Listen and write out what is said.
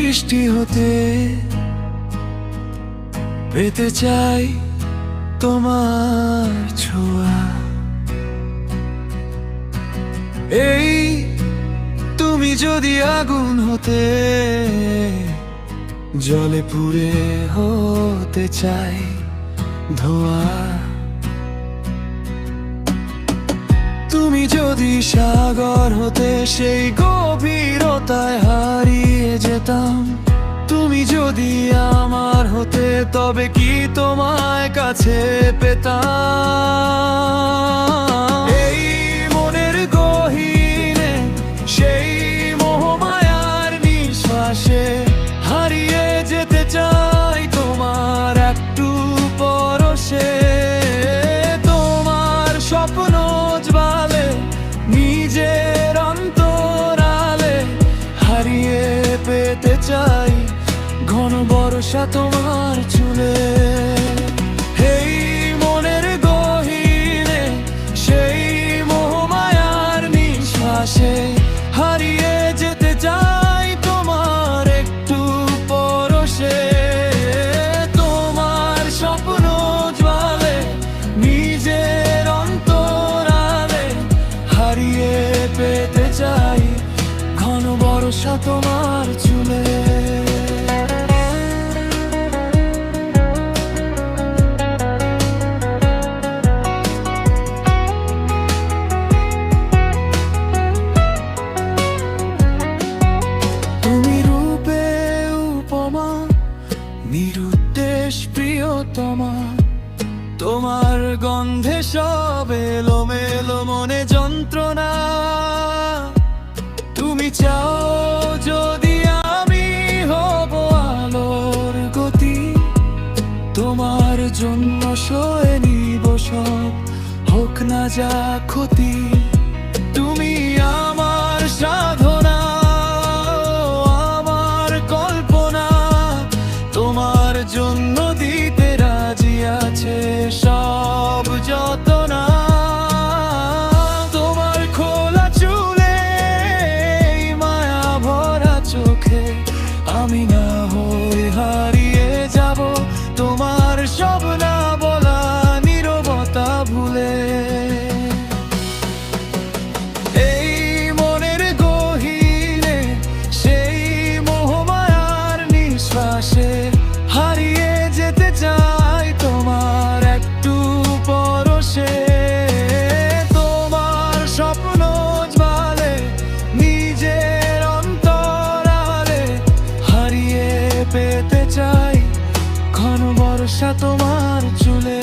বৃষ্টি হতে পেতে চাই তোমার ছোঁয়া। এই তুমি যদি আগুন হতে জলে পুড়ে হতে চাই ধোয়া। তুমি যদি সাগর হতে সেই গভীরতায় হারিয়ে যেতাম। তুমি যদি আমার হতে তবে কি তোমায় কাছে পেতাম। এই মনের গহীনে সেই মোহমায়ার নিঃশ্বাসে হারিয়ে যেতে চাই তোমার একটু পরশে। তোমার স্বপ্ন জ্বালে নিজের অন্তরালে হারিয়ে পেতে চাই ঘন বর্ষা তোমার চুলে। এই মনের গহীনে সেই মোহমায়ার নিঃশ্বাসে হারিয়ে যেতে চাই তোমার একটু পরশে। তোমার স্বপ্ন জ্বালে নিজের অন্তরালে হারিয়ে পেতে চাই ঘন বর্ষা তোমার চুলে। নিরুদ্দেশ প্রিয়তমা তোমার গন্ধে সব এলোমেলো মনে যন্ত্রণা। তুমি চাও যদি আমি হব আলোর গতি তোমার জন্য সয়ে নিব সব হোক না যা ক্ষতি। তুমি আমার সাধনা আমার কল্পনা তোমার জন্য দিতে রাজি আছে সব যতনা। তোমার খোলা চুলে মায়া ভরা চোখে আমি না হয়ে হারিয়ে যাব তোমার সব না বলা নীরবতা ভুলে। এই মনের গহীনে সেই মোহমায়ার নিঃশ্বাসে হারিয়ে যেতে চাই তোমার একটু পরশে। তোমার স্বপ্ন জ্বালে নিজের অন্তরালে হারিয়ে পেতে চাই ঘন বর্ষা তোমার চুলে।